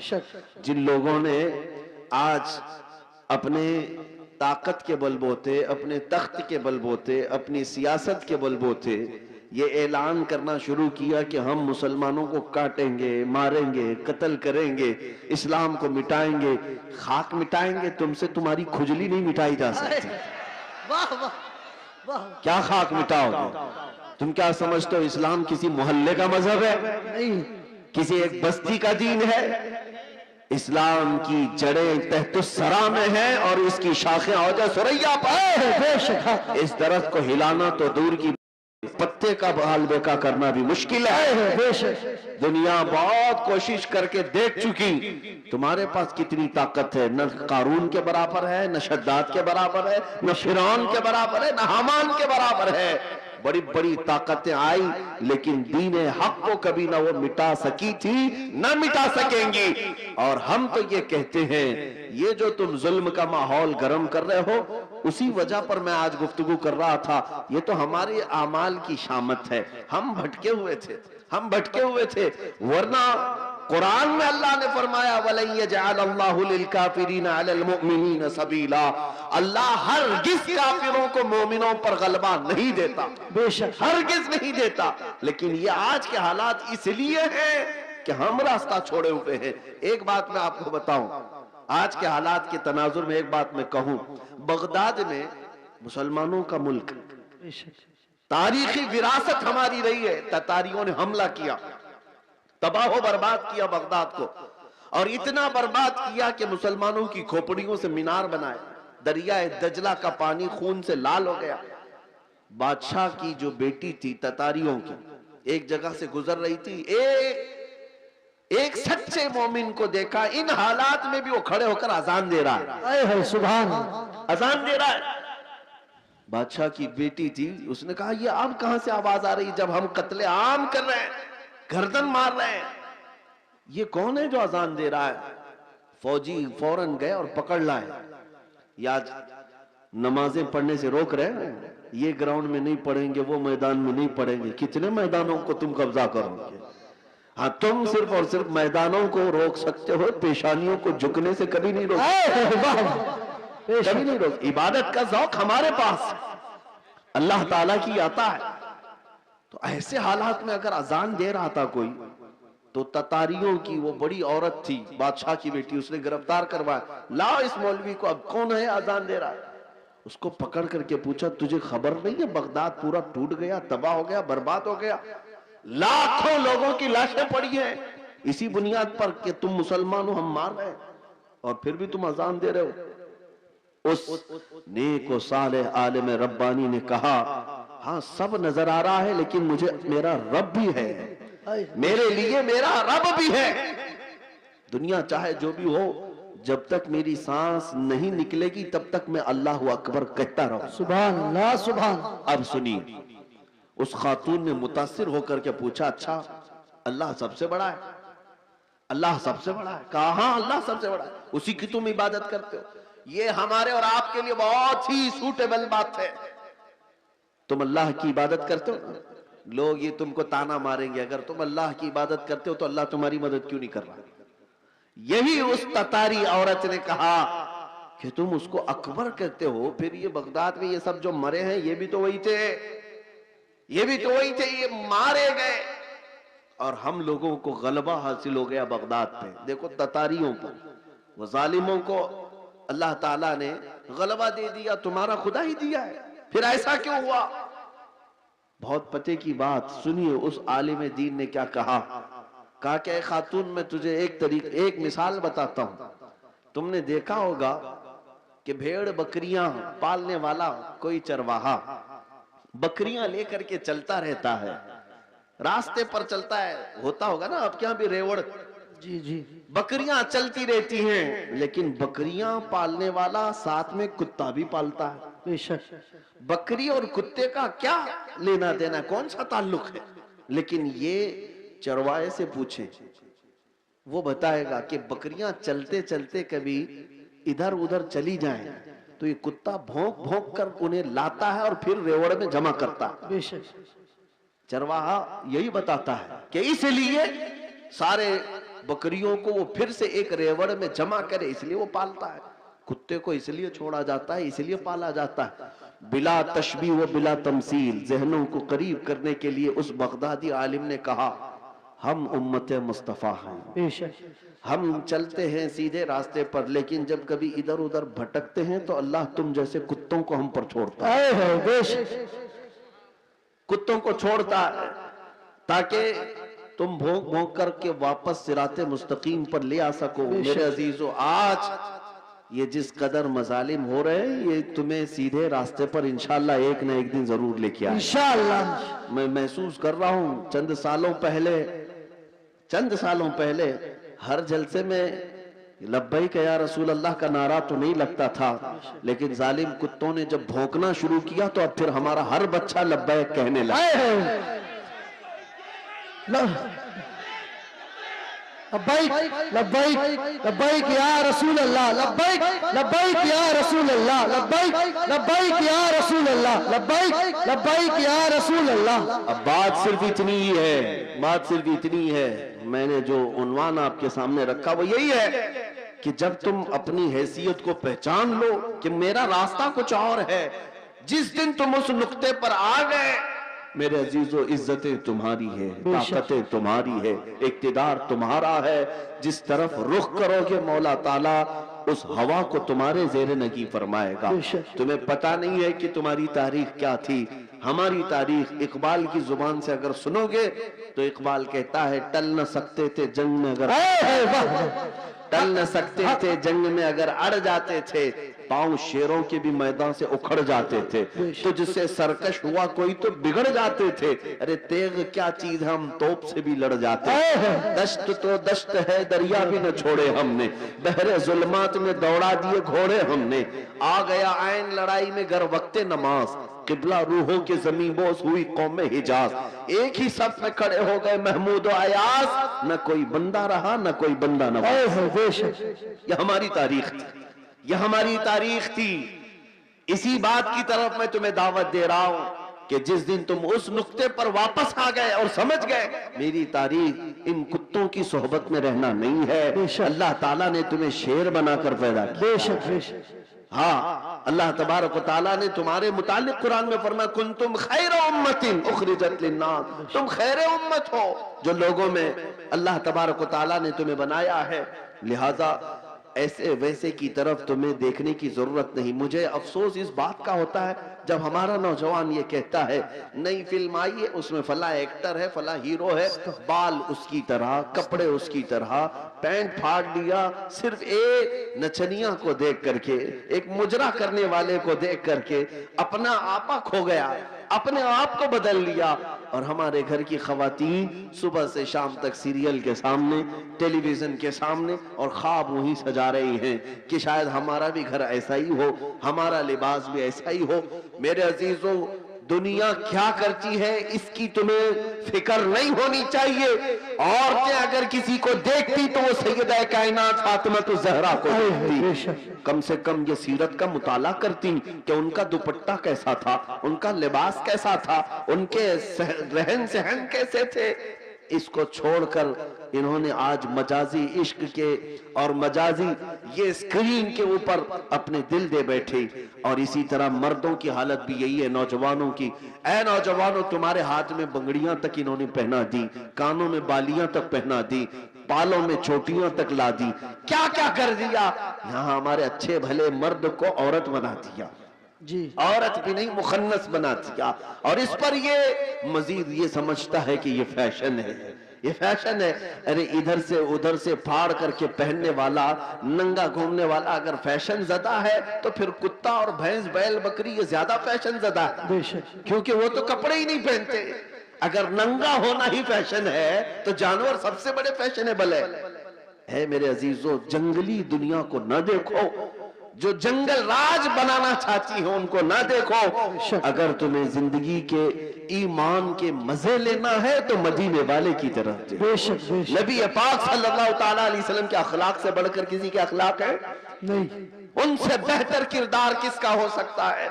जिन लोगों ने आज अपने ताकत के बलबूते, अपने तख्त के बलबूते, अपनी सियासत के बलबूते ये ऐलान करना शुरू किया कि हम मुसलमानों को काटेंगे, मारेंगे, कत्ल करेंगे, इस्लाम को मिटाएंगे। खाक मिटाएंगे, तुमसे तुम्हारी खुजली नहीं मिटाई जा सकती। वाह वाह वाह। क्या खाक मिटाओगे? तुम क्या समझते हो इस्लाम किसी मोहल्ले का मजहब है? नहीं, किसी एक बस्ती का दीन है। इस्लाम की जड़ें तहतुस्सरा में है और इसकी शाखें औजा सुरैया पर। इस दरख्त को हिलाना तो दूर की, पत्ते का बहाल बेका करना भी मुश्किल है। दुनिया बहुत कोशिश करके देख चुकी, तुम्हारे पास कितनी ताकत है। न कारून के बराबर है, न शद्दाद के बराबर है, न फिरौन के बराबर है, न हामान के बराबर है। बड़ी बड़ी ताकतें आई, लेकिन दीन हक को कभी ना वो मिटा सकी थी, ना मिटा सकेंगी। और हम तो ये कहते हैं, ये जो तुम जुल्म का माहौल गर्म कर रहे हो, उसी वजह पर मैं आज गुफ्तगू कर रहा था। ये तो हमारे आमाल की शामत है। हम भटके हुए थे, हम भटके हुए थे। वरना कुरान में अल्लाह ने फरमाया, वलन यजअलल्लाहु लिलकाफिरीना अलल मुमिनीना सबीला। अल्लाह हरगिज़ काफिरों को मोमिनों पर गलबा नहीं देता, बेशक हरगिज़ नहीं देता। लेकिन ये आज के हालात इसलिए हैं कि हम रास्ता छोड़े हुए हैं। एक बात मैं आपको बताऊं, आज के हालात के तनाजुर में एक बात मैं कहूं, बगदाद में मुसलमानों का मुल्क, तारीखी विरासत हमारी रही है। ततारियों ने हमला किया, तबाह बर्बाद किया बगदाद को, और इतना बर्बाद किया कि मुसलमानों की खोपड़ियों से मीनार बनाए। दरियाए दजला का पानी खून से लाल हो गया। बादशाह की जो बेटी थी ततारियों की, एक जगह से गुजर रही थी, एक सच्चे मोमिन को देखा। इन हालात में भी वो खड़े होकर अजान दे रहा है। सुभान, अजान दे रहा है। बादशाह की बेटी थी, उसने कहा ये अब कहां से आवाज आ रही जब हम कत्ले आम कर रहे हैं, गर्दन मार रहे हैं? ये कौन है जो अजान दे रहा है? फौजी फौरन गए और पकड़ लाए। या नमाजें पढ़ने से रोक रहे हैं, ये ग्राउंड में नहीं पढ़ेंगे, वो मैदान में नहीं पढ़ेंगे। कितने मैदानों को तुम कब्जा करोगे? हाँ, तुम सिर्फ और सिर्फ मैदानों को रोक सकते हो, पेशानियों को झुकने से कभी नहीं रोक, कभी नहीं रोक। इबादत का ज़ौक़ हमारे पास अल्लाह ताला की आता है। तो ऐसे हालात में अगर अजान दे रहा था कोई, तो ततारियों की वो बड़ी औरत थी, बादशाह की बेटी, उसने गिरफ्तार करवाया। लाओ इस मौलवी को, अब कौन है अजान दे रहा है? उसको पकड़ करके पूछा, तुझे खबर नहीं है बगदाद पूरा टूट गया, तबाह हो गया, बर्बाद हो गया, लाखों लोगों की लाशें पड़ी हैं इसी बुनियाद पर कि तुम मुसलमान हो, हम मार रहे हैं, और फिर भी तुम अजान दे रहे हो। उस नेक व सालेह आलिम रब्बानी ने कहा, हाँ सब नजर आ रहा है, लेकिन मुझे मेरा रब भी है, मेरे लिए मेरा रब भी है। दुनिया चाहे जो भी हो, जब तक मेरी सांस नहीं निकलेगी तब तक मैं अल्लाह अकबर कहता रहूं। सुभान अल्लाह, सुभान। अब सुनिए, उस खातून ने मुतासिर होकर के पूछा, अच्छा अल्लाह सबसे बड़ा है? अल्लाह सबसे बड़ा है? कहा हाँ अल्लाह सबसे बड़ा है, उसी की तुम इबादत करते हो। ये हमारे और आपके लिए बहुत ही सूटेबल बात है। तुम अल्लाह की इबादत करते हो, लोग ये तुमको ताना मारेंगे, अगर तुम अल्लाह की इबादत करते हो तो अल्लाह तुम्हारी मदद क्यों नहीं कर रहा? यही उस ततारी औरत ने कहा कि तुम उसको अकबर कहते हो, फिर ये बगदाद में ये सब जो मरे हैं ये भी तो वही थे, ये भी तो वही थे, ये मारे गए और हम लोगों को गलबा हासिल हो गया बगदाद पे। देखो ततारियों पर, वो जालिमों को अल्लाह ताला ने गलबा दे दिया, तुम्हारा खुदा ही दिया है, फिर ऐसा क्यों हुआ? बहुत पते की बात सुनिए, उस आलिम दीन ने क्या कहा कि खातून मैं तुझे एक मिसाल बताता हूं। तुमने देखा होगा कि भेड़ बकरियां पालने वाला कोई चरवाहा बकरियां लेकर के चलता रहता है, रास्ते पर चलता है, होता होगा ना आपके यहाँ भी रेवड़, जी जी, बकरियां चलती रहती हैं, लेकिन बकरियां पालने वाला साथ में कुत्ता भी पालता है। बेशक बकरी और कुत्ते का क्या लेना देना, कौन सा ताल्लुक है? लेकिन ये चरवाहे से पूछे, वो बताएगा कि बकरियां चलते चलते कभी इधर उधर चली जाएं तो ये कुत्ता भौंक भौंक कर उन्हें लाता है और फिर रेवड़ में जमा करता है। बेशक चरवाहा यही बताता है कि इसलिए सारे बकरियों को वो फिर से एक रेवड़ में जमा करे, इसलिए वो पालता है। कुत्ते को इसलिए छोड़ा जाता है, इसलिए पाला जाता है। बिला तशबीह व बिला तमसील, जहनों को करीब करने के लिए उस बगदादी आलिम ने कहा, हम उम्मत मुस्तफ़ा हैं, हम चलते हैं सीधे रास्ते पर, लेकिन जब कभी इधर उधर भटकते हैं तो अल्लाह तुम जैसे कुत्तों को हम पर छोड़ता है, कुत्तों को छोड़ता है, ताकि तुम भोंक भोंक करके वापस सिराते मुस्तकीम पर ले आ सको। मेरे अजीजों, आज ये जिस कदर मजालिम हो रहे हैं, ये तुम्हें सीधे रास्ते पर इंशाअल्लाह एक न एक दिन जरूर लेके आए इंशाअल्लाह। मैं महसूस कर रहा हूं, चंद सालों पहले हर जलसे में लब्बैक या रसूल अल्लाह का नारा तो नहीं लगता था, लेकिन जालिम कुत्तों ने जब भौंकना शुरू किया तो अब फिर हमारा हर बच्चा लब्बैक कहने लगा। लब्बैक लब्बैक लब्बैक या रसूल अल्लाह, लब्बैक लब्बैक या रसूल अल्लाह, लब्बैक लब्बैक या रसूल अल्लाह, लब्बैक लब्बैक या रसूल अल्लाह। अब बात सिर्फ इतनी ही है, बात सिर्फ इतनी है। मैंने जो उन्वान आपके सामने रखा वो यही है कि जब तुम अपनी हैसियत को पहचान लो कि मेरा रास्ता कुछ और है, जिस दिन तुम उस नुक्ते पर आ गए, मेरे अजीजों, इज्जतें तुम्हारी है, ताकतें तुम्हारी है, इक्तिदार तुम्हारा है। जिस तरफ रुख करोगे मौला ताला उस हवा को तुम्हारे ज़ेरे नगी फरमाएगा। तुम्हें पता नहीं है कि तुम्हारी तारीख क्या थी। हमारी तारीख इकबाल की जुबान से अगर सुनोगे तो इकबाल कहता है, टल न सकते थे जंग में अगर टल न सकते थे जंग में अगर अड़ जाते थे, पांव शेरों के भी मैदान से उखड़ जाते थे, तो जिससे सरकश हुआ कोई तो बिगड़ जाते थे। अरे तेग क्या चीज, हम तोप से भी लड़ जाते। दश्त तो दश्त है, दरिया भी न छोड़े हमने, बहरे जुल्मात में दौड़ा दिए घोड़े हमने। आ गया आयन लड़ाई में गर वक्ते नमाज, किबला रूहों के जमीन बोस हुई कौम हिजाज। एक ही सफ में खड़े हो गए महमूद और अयास, न कोई बंदा रहा न कोई बंदा नवाज। यह हमारी तारीख थी, यह हमारी तारीख थी। इसी बात की तरफ मैं तुम्हें दावत दे रहा हूं कि जिस दिन तुम उस नुक्ते पर वापस आ गए और समझ गए मेरी तारीख इन कुत्तों की सोहबत में रहना नहीं है, अल्लाह ताला ने तुम्हें शेर बनाकर पैदा किया। हाँ, अल्लाह तबारक व तआला ने तुम्हारे मुतालिक कुरान में फरमाया, कुंतुम खैर उम्मतिन उखरिजत लिन्नास, तुम खैर उम्मत हो जो लोगों में अल्लाह तबारक व तआला ने तुम्हें बनाया है। लिहाजा ऐसे वैसे की तरफ तुम्हें देखने की जरूरत नहीं। मुझे अफसोस इस बात का होता है जब हमारा नौजवान ये कहता है, नई फिल्म आई है उसमें फला एक्टर है, फला हीरो है, बाल उसकी तरह, कपड़े उसकी तरह, पैंट फाड़ लिया, सिर्फ एक नचनिया को देख करके, एक मुजरा करने वाले को देख करके अपना आपा खो गया, अपने आप को बदल लिया। और हमारे घर की खवातीन सुबह से शाम तक सीरियल के सामने, टेलीविजन के सामने, और ख्वाब वही सजा रही हैं कि शायद हमारा भी घर ऐसा ही हो, हमारा लिबास भी ऐसा ही हो। मेरे अजीजों, दुनिया क्या करती है इसकी तुम्हें फिक्र नहीं होनी चाहिए। औरतें अगर किसी को देखती तो वो सैयदा कायनात फातिमा ज़हरा को देखती, कम से कम ये सीरत का मुताला करती कि उनका दुपट्टा कैसा था, उनका लिबास कैसा था, उनके रहन सहन कैसे थे। इसको छोड़कर इन्होंने आज मजाजी इश्क के और मजाजी ये स्क्रीन के ऊपर अपने दिल दे बैठे। और इसी तरह मर्दों की हालत भी यही है, नौजवानों की। ऐ नौजवानों, तुम्हारे हाथ में बंगड़ियां तक इन्होंने पहना दी, कानों में बालियां तक पहना दी, बालों में चोटियां तक ला दी, क्या क्या कर दिया। यहाँ हमारे अच्छे भले मर्द को औरत बना दिया जी, औरत भी नहीं मुखन्नस बना दिया। और इस पर ये मजीद ये समझता है कि ये फैशन है, ये फैशन है। अरे इधर से उधर से फाड़ करके पहनने वाला, नंगा घूमने वाला अगर फैशन ज़दा है तो फिर कुत्ता और भैंस बैल बकरी ये ज्यादा फैशन ज़दा है, क्योंकि वो तो कपड़े ही नहीं पहनते। अगर नंगा होना ही फैशन है तो जानवर सबसे बड़े फैशनेबल है। मेरे अजीजों, जंगली दुनिया को न देखो, जो जंगल राज बनाना चाहती हो उनको ना देखो। अगर तुम्हें जिंदगी के ईमान के मजे लेना है तो मदीने वाले की तरफ नबी पाक सल्लल्लाहु ताला अलैहि वसल्लम के अखलाक से बढ़कर किसी के अखलाक है नहीं, उनसे बेहतर किरदार किसका हो सकता है।